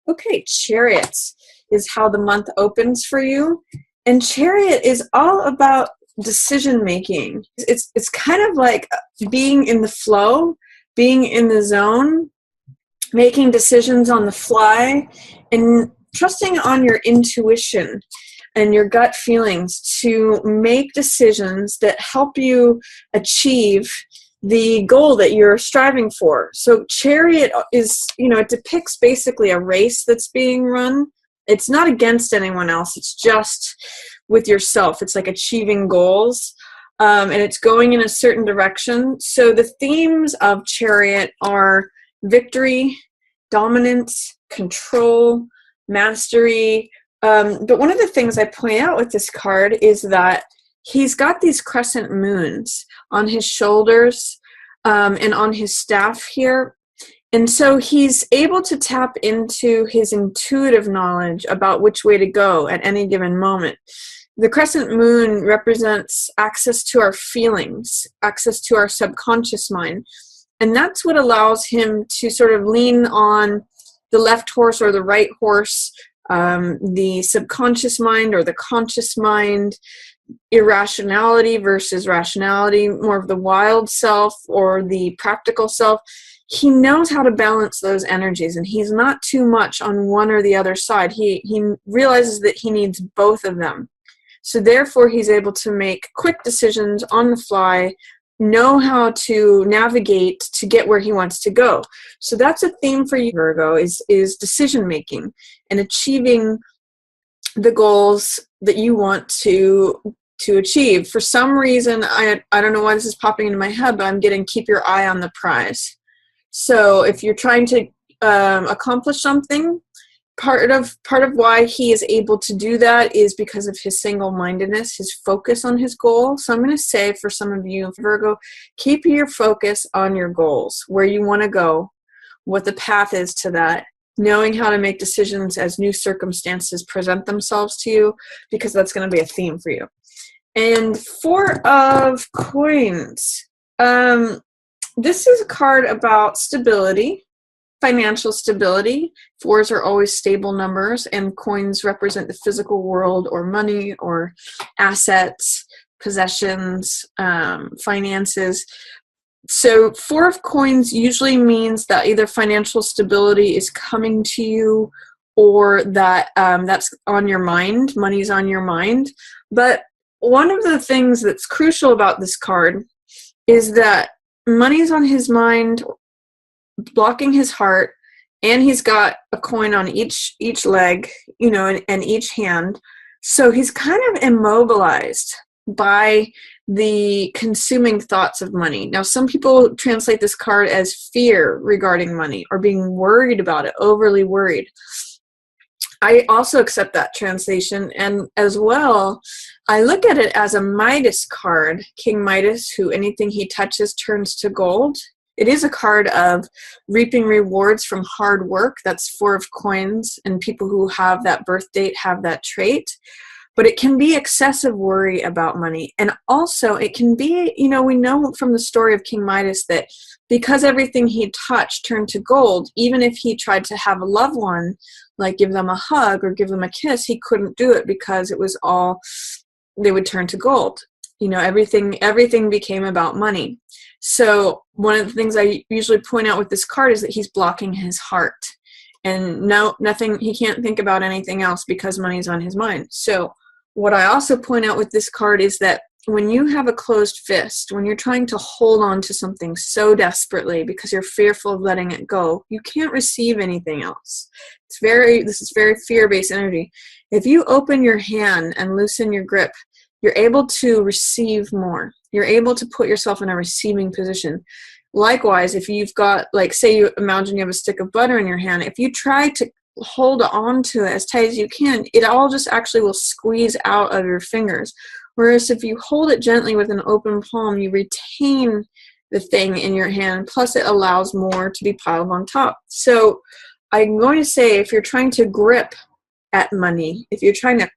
Okay, Chariot is how the month opens for you. And Chariot is all about decision making. It's kind of like being in the flow, being in the zone, making decisions on the fly, and trusting on your intuition and your gut feelings to make decisions that help you achieve the goal that you're striving for. So Chariot is, it depicts basically a race that's being run. It's not against anyone else. It's just with yourself. It's like achieving goals, and it's going in a certain direction. So the themes of Chariot are victory, dominance, control, mastery. But one of the things I point out with this card is that he's got these crescent moons on his shoulders and on his staff here. And so he's able to tap into his intuitive knowledge about which way to go at any given moment. The crescent moon represents access to our feelings, access to our subconscious mind. And that's what allows him to sort of lean on the left horse or the right horse, the subconscious mind or the conscious mind, irrationality versus rationality, more of the wild self or the practical self. He knows how to balance those energies, and he's not too much on one or the other side. He realizes that he needs both of them. So therefore, he's able to make quick decisions on the fly, know how to navigate to get where he wants to go. So that's a theme for you, Virgo, is decision making and achieving the goals that you want to achieve. For some reason, I don't know why this is popping into my head, but I'm getting keep your eye on the prize. So if you're trying to accomplish something, part of why he is able to do that is because of his single-mindedness, his focus on his goal. So I'm going to say for some of you, Virgo, keep your focus on your goals, where you want to go, what the path is to that, knowing how to make decisions as new circumstances present themselves to you, because that's going to be a theme for you. And Four of Coins. This is a card about stability, financial stability. Fours are always stable numbers, and coins represent the physical world or money or assets, possessions, finances. So Four of Coins usually means that either financial stability is coming to you or that that's on your mind, money's on your mind. But one of the things that's crucial about this card is that money's on his mind, blocking his heart, and he's got a coin on each leg, and each hand. So he's kind of immobilized by the consuming thoughts of money. Now, some people translate this card as fear regarding money or being worried about it, overly worried. I also accept that translation, and as well, I look at it as a Midas card, King Midas, who anything he touches turns to gold. It is a card of reaping rewards from hard work. That's Four of Coins, and people who have that birth date have that trait. But it can be excessive worry about money. And also it can be, we know from the story of King Midas that because everything he touched turned to gold, even if he tried to have a loved one, like give them a hug or give them a kiss, he couldn't do it because it was all, they would turn to gold. Everything became about money. So one of the things I usually point out with this card is that he's blocking his heart. And nothing, he can't think about anything else because money's on his mind. So what I also point out with this card is that when you have a closed fist, when you're trying to hold on to something so desperately because you're fearful of letting it go, you can't receive anything else. This is very fear-based energy. If you open your hand and loosen your grip, you're able to receive more. You're able to put yourself in a receiving position. Likewise, if you've got, say you imagine you have a stick of butter in your hand, if you try to hold on to it as tight as you can, it all just actually will squeeze out of your fingers. Whereas if you hold it gently with an open palm, you retain the thing in your hand, plus it allows more to be piled on top. So I'm going to say, if you're trying to grip at money, if you're trying to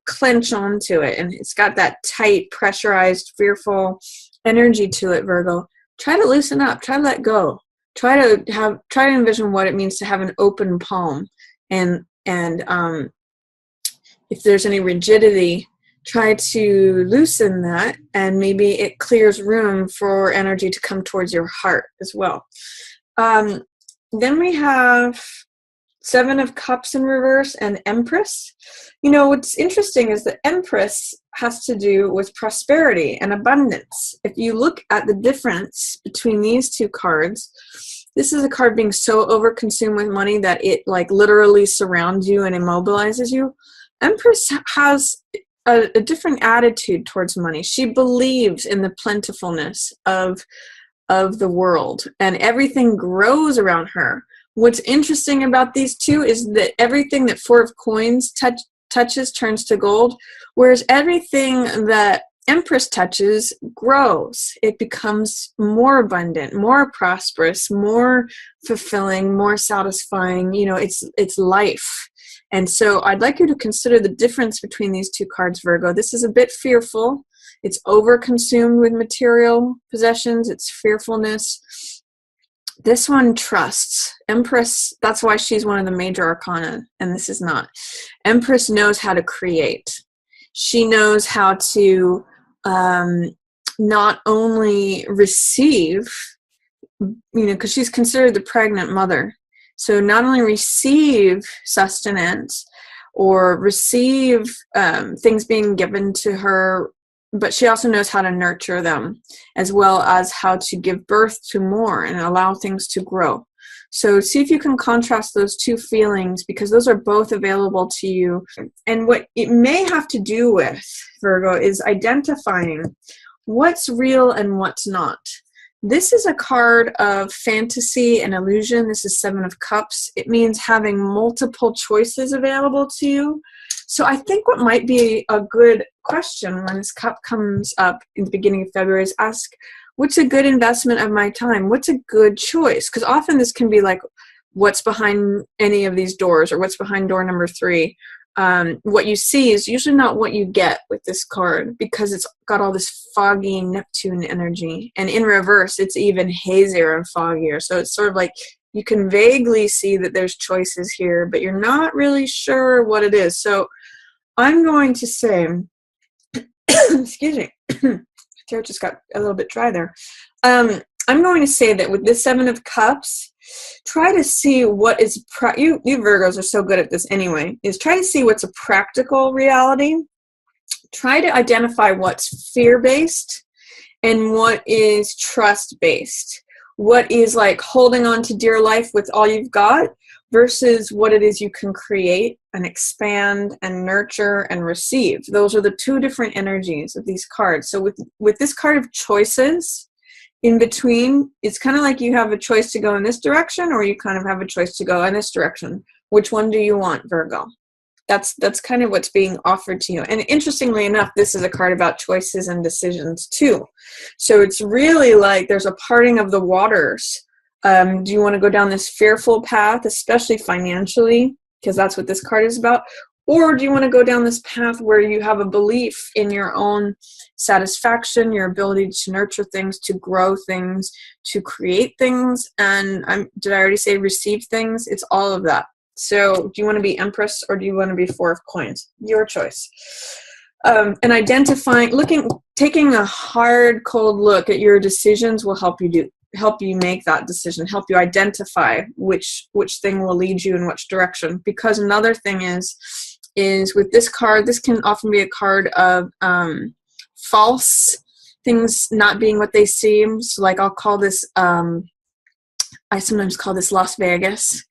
clench onto it and it's got that tight, pressurized, fearful energy to it, Virgo, try to loosen up, try to let go. Try to envision what it means to have an open palm And if there's any rigidity, try to loosen that, and maybe it clears room for energy to come towards your heart as well. Then we have Seven of Cups in reverse and Empress. You know, what's interesting is the Empress has to do with prosperity and abundance. If you look at the difference between these two cards, this is a card being so overconsumed with money that it like literally surrounds you and immobilizes you. Empress has a different attitude towards money. She believes in the plentifulness of the world, and everything grows around her. What's interesting about these two is that everything that Four of Coins touches turns to gold, whereas everything that Empress touches grows. It becomes more abundant, more prosperous, more fulfilling, more satisfying. You know, it's life. And so I'd like you to consider the difference between these two cards, Virgo. This is a bit fearful. It's overconsumed with material possessions. It's fearfulness. This one trusts. Empress, that's why she's one of the major arcana, and this is not. Empress knows how to create. She knows how to not only receive, you know, because she's considered the pregnant mother. So not only receive sustenance or receive things being given to her, but she also knows how to nurture them, as well as how to give birth to more and allow things to grow. So see if you can contrast those two feelings, because those are both available to you. And what it may have to do with, Virgo, is identifying what's real and what's not. This is a card of fantasy and illusion. This is Seven of Cups. It means having multiple choices available to you. So I think what might be a good question when this cup comes up in the beginning of February is ask, what's a good investment of my time? What's a good choice? Because often this can be like, what's behind any of these doors, or what's behind door number 3. What you see is usually not what you get with this card, because it's got all this foggy Neptune energy. And in reverse, it's even hazier and foggier. So it's sort of like you can vaguely see that there's choices here, but you're not really sure what it is. So I'm going to say, excuse me, throat just got a little bit dry there. I'm going to say that with this Seven of Cups, try to see what is, you Virgos are so good at this anyway, is try to see what's a practical reality. Try to identify what's fear-based and what is trust-based. What is like holding on to dear life with all you've got versus what it is you can create and expand and nurture and receive. Those are the two different energies of these cards. So with this card of choices, in between, it's kind of like you have a choice to go in this direction, or you kind of have a choice to go in this direction. Which one do you want, Virgo? That's kind of what's being offered to you. And interestingly enough, this is a card about choices and decisions too. So it's really like there's a parting of the waters. Do you want to go down this fearful path, especially financially, because that's what this card is about? Or do you want to go down this path where you have a belief in your own satisfaction, your ability to nurture things, to grow things, to create things, and did I already say receive things? It's all of that. So do you want to be Empress, or do you want to be Four of Coins? Your choice. And identifying, taking a hard, cold look at your decisions will help you make that decision, help you identify which thing will lead you in which direction. Because another thing is with this card, this can often be a card of false things not being what they seem. So like I'll call this, I sometimes call this Las Vegas,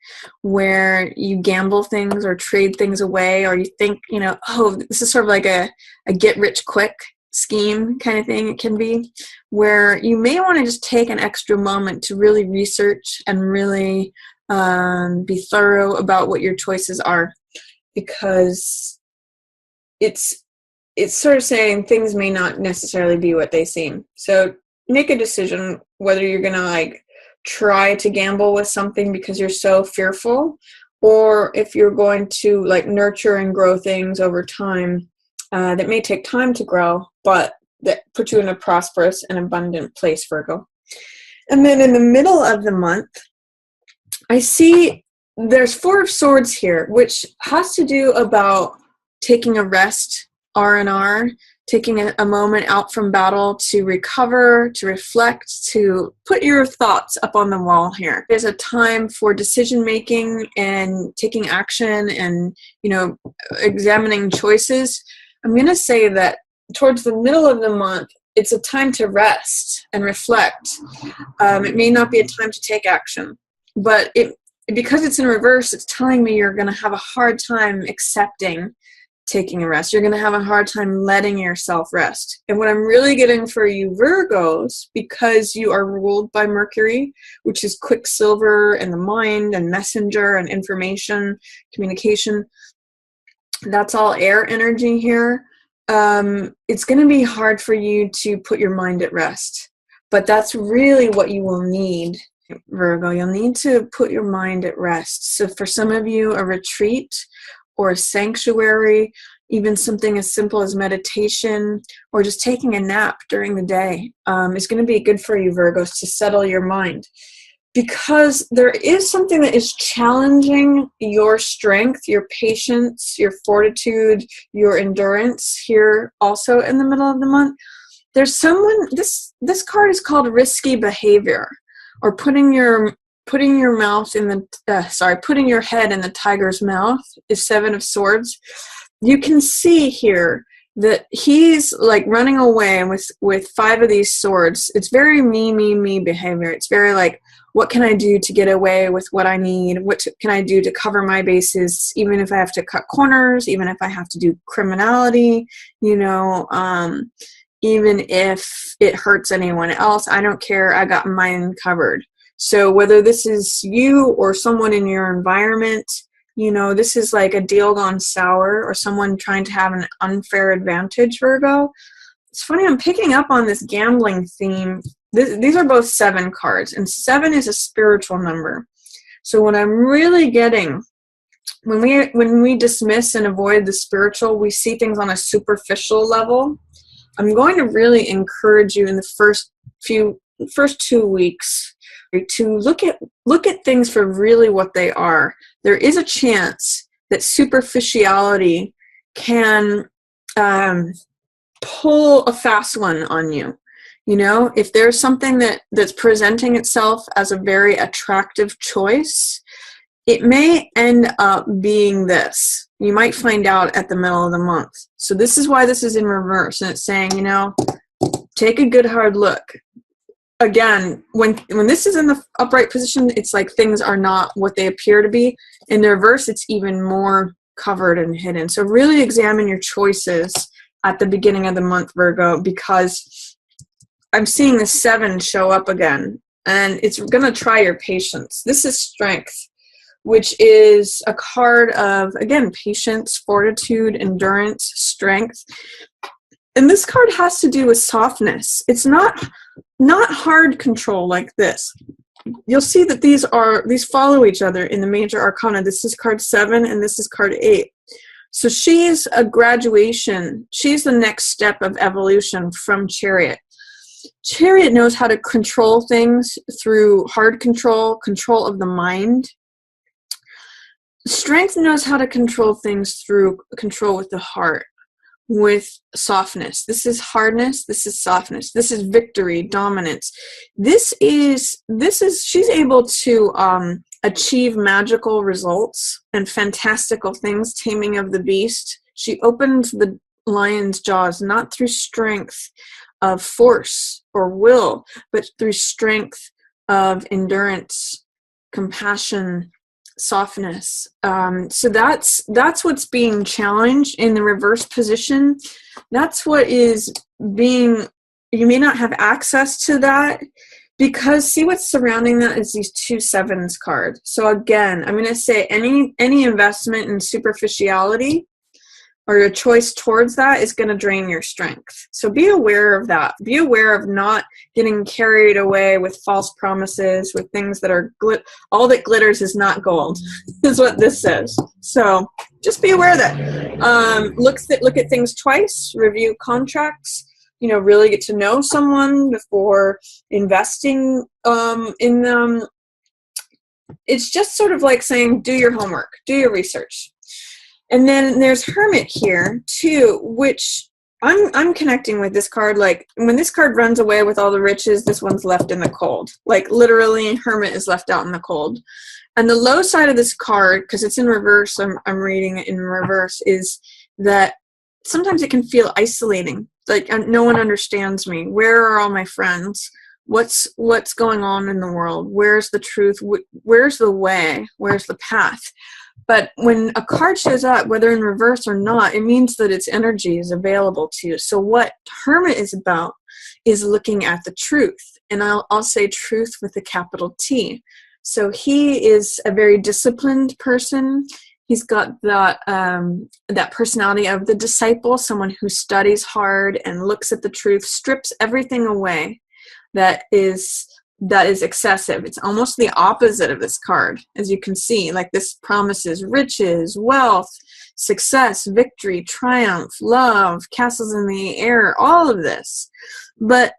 where you gamble things or trade things away, or you think, you know, oh, this is sort of like a get rich quick scheme kind of thing. It can be where you may want to just take an extra moment to really research and really be thorough about what your choices are, because it's sort of saying things may not necessarily be what they seem. So make a decision whether you're going to like try to gamble with something because you're so fearful, or if you're going to like nurture and grow things over time that may take time to grow, but that put you in a prosperous and abundant place, Virgo. And then in the middle of the month, I see there's Four of Swords here, which has to do about taking a rest, R&R, taking a moment out from battle to recover, to reflect, to put your thoughts up on the wall here. There's a time for decision making and taking action and, examining choices. I'm going to say that towards the middle of the month, it's a time to rest and reflect. It may not be a time to take action, but because it's in reverse, it's telling me you're going to have a hard time accepting taking a rest. You're going to have a hard time letting yourself rest. And what I'm really getting for you Virgos, because you are ruled by Mercury, which is quicksilver and the mind and messenger and information, communication, that's all air energy here. It's going to be hard for you to put your mind at rest. But that's really what you will need, Virgo. You'll need to put your mind at rest. So for some of you, a retreat or a sanctuary, even something as simple as meditation or just taking a nap during the day is going to be good for you, Virgos, to settle your mind. Because there is something that is challenging your strength, your patience, your fortitude, your endurance here also in the middle of the month. There's someone, this card is called risky behavior, or putting your mouth in the, putting your head in the tiger's mouth is Seven of Swords. You can see here that he's like running away with five of these swords. It's very me behavior. It's very like, what can I do to get away with what I need? What can I do to cover my bases, even if I have to cut corners, even if I have to do criminality, even if it hurts anyone else, I don't care. I got mine covered. So whether this is you or someone in your environment, this is like a deal gone sour or someone trying to have an unfair advantage, Virgo. It's funny, I'm picking up on this gambling theme. These are both 7 cards, and 7 is a spiritual number. So what I'm really getting, when we dismiss and avoid the spiritual, we see things on a superficial level. I'm going to really encourage you in the first 2 weeks to look at things for really what they are. There is a chance that superficiality can pull a fast one on you. If there's something that's presenting itself as a very attractive choice, it may end up being this. You might find out at the middle of the month. So this is why this is in reverse, and it's saying, take a good hard look. Again, when this is in the upright position, it's like things are not what they appear to be. In the reverse, it's even more covered and hidden. So really examine your choices at the beginning of the month, Virgo, because I'm seeing the 7 show up again, and it's going to try your patience. This is Strength, which is a card of, again, patience, fortitude, endurance, strength. And this card has to do with softness. It's not hard control like this. You'll see that these follow each other in the major arcana. This is card 7 and this is card 8. So she's a graduation. She's the next step of evolution from Chariot. Chariot knows how to control things through hard control of the mind. Strength knows how to control things through control with the heart, with softness. This is hardness, this is softness, this is victory, dominance. She's able to achieve magical results and fantastical things, taming of the beast. She opened the lion's jaws not through strength of force or will, but through strength of endurance, compassion, softness. So that's what's being challenged in the reverse position. That's what is being, you may not have access to that, because see what's surrounding that is these 2 sevens cards. So again, I'm going to say any investment in superficiality or your choice towards that is going to drain your strength. So be aware of that. Be aware of not getting carried away with false promises, with things that are all that glitters is not gold, is what this says. So just be aware of that. Look at things twice, review contracts, really get to know someone before investing in them. it's just sort of like saying, do your homework, do your research. And then there's Hermit here too, which I'm connecting with this card. Like when this card runs away with all the riches, this one's left in the cold. Like literally, Hermit is left out in the cold. And the low side of this card, because it's in reverse, I'm reading it in reverse, is that sometimes it can feel isolating. Like no one understands me. Where are all my friends? What's going on in the world? Where's the truth? Where's the way? Where's the path? But when a card shows up, whether in reverse or not, it means that its energy is available to you. So what Hermit is about is looking at the truth. And I'll say truth with a capital T. So he is a very disciplined person. He's got that personality of the disciple, someone who studies hard and looks at the truth, strips everything away that is excessive. It's almost the opposite of this card, as you can see. Like this promises riches, wealth, success, victory, triumph, love, castles in the air, all of this. But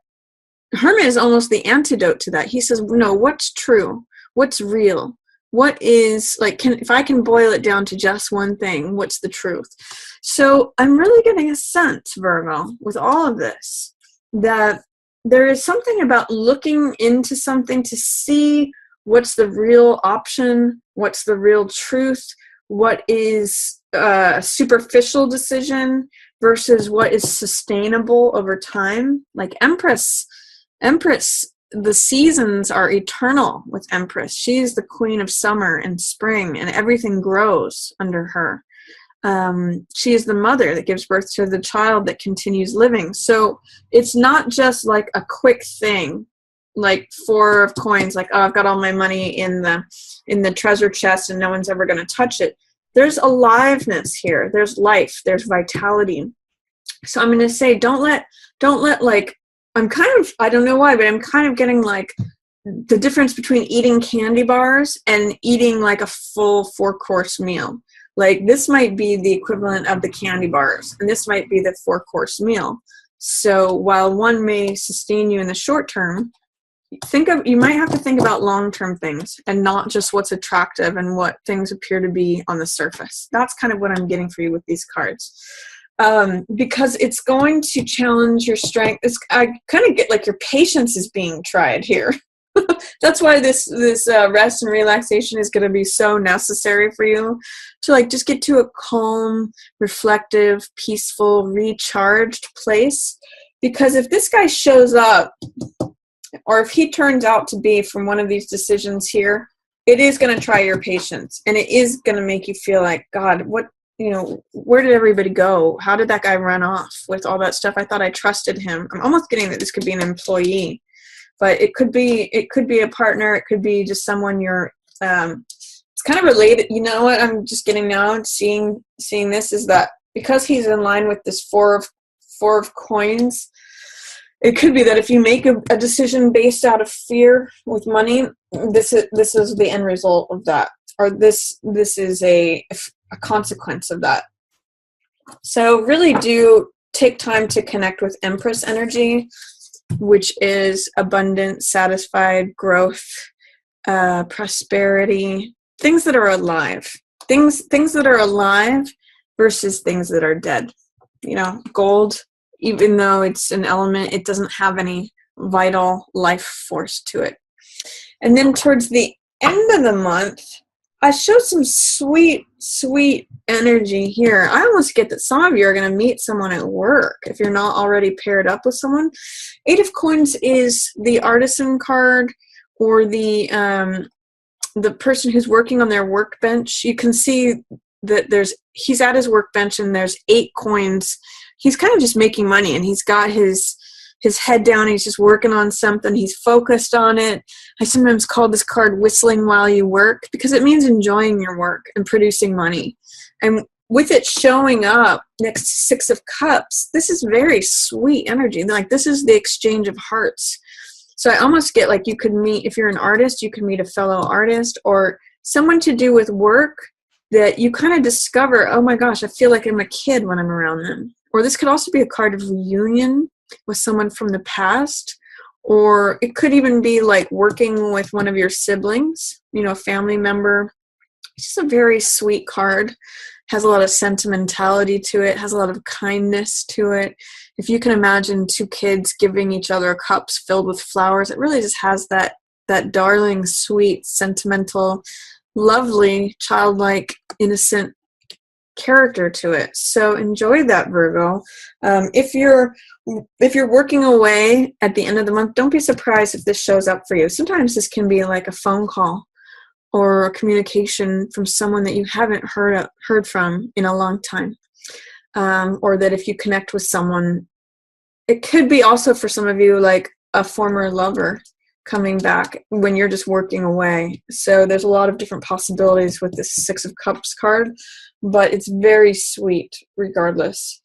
Hermit is almost the antidote to that. He says, no, what's true? What's real? What is, like, if I can boil it down to just one thing, what's the truth? So I'm really getting a sense, Virgo, with all of this, that there is something about looking into something to see what's the real option, what's the real truth, what is a superficial decision versus what is sustainable over time. Like Empress, the seasons are eternal with Empress. She's the queen of summer and spring, and everything grows under her. She is the mother that gives birth to the child that continues living. So it's not just like a quick thing, like 4 of coins, like, oh, I've got all my money in the treasure chest and no one's ever going to touch it. There's aliveness here. There's life. There's vitality. So I'm going to say, don't let like, I don't know why, but I'm kind of getting like the difference between eating candy bars and eating like a full 4-course meal. Like this might be the equivalent of the candy bars, and this might be the 4-course meal. So while one may sustain you in the short term, you might have to think about long-term things and not just what's attractive and what things appear to be on the surface. That's kind of what I'm getting for you with these cards. Because it's going to challenge your strength. I kind of get like your patience is being tried here. That's why this rest and relaxation is going to be so necessary for you to like just get to a calm, reflective, peaceful, recharged place. Because if this guy shows up, or if he turns out to be from one of these decisions here, it is going to try your patience, and it is going to make you feel like, God, what, where did everybody go? How did that guy run off with all that stuff? I thought I trusted him. I'm almost getting that this could be an employee. But it could be a partner. It could be just someone you're. It's kind of related. You know what I'm just getting now and seeing this is that because he's in line with this four of coins. It could be that if you make a decision based out of fear with money, this is the end result of that, or this is a consequence of that. So really do take time to connect with Empress energy, which is abundant, satisfied, growth, prosperity, things that are alive. Things that are alive versus things that are dead. Gold, even though it's an element, it doesn't have any vital life force to it. And then towards the end of the month, I show some sweet, sweet energy here. I almost get that some of you are going to meet someone at work if you're not already paired up with someone. 8 of Coins is the artisan card, or the person who's working on their workbench. You can see that he's at his workbench and there's 8 coins. He's kind of just making money, and he's got his head down. He's just working on something. He's focused on it. I sometimes call this card whistling while you work, because it means enjoying your work and producing money. And with it showing up next to 6 of Cups, this is very sweet energy. Like this is the exchange of hearts. So I almost get like you could meet, if you're an artist, you can meet a fellow artist or someone to do with work that you kind of discover, oh my gosh, I feel like I'm a kid when I'm around them. Or this could also be a card of reunion with someone from the past, or it could even be like working with one of your siblings, a family member. It's just a very sweet card. Has a lot of sentimentality to it, has a lot of kindness to it. If you can imagine two kids giving each other cups filled with flowers, it really just has that darling, sweet, sentimental, lovely, childlike, innocent character to it. So enjoy that, Virgo. If you're working away at the end of the month, don't be surprised if this shows up for you. Sometimes this can be like a phone call or a communication from someone that you haven't heard from in a long time, or that if you connect with someone, it could be also for some of you like a former lover coming back when you're just working away. So there's a lot of different possibilities with this Six of Cups card, but it's very sweet regardless.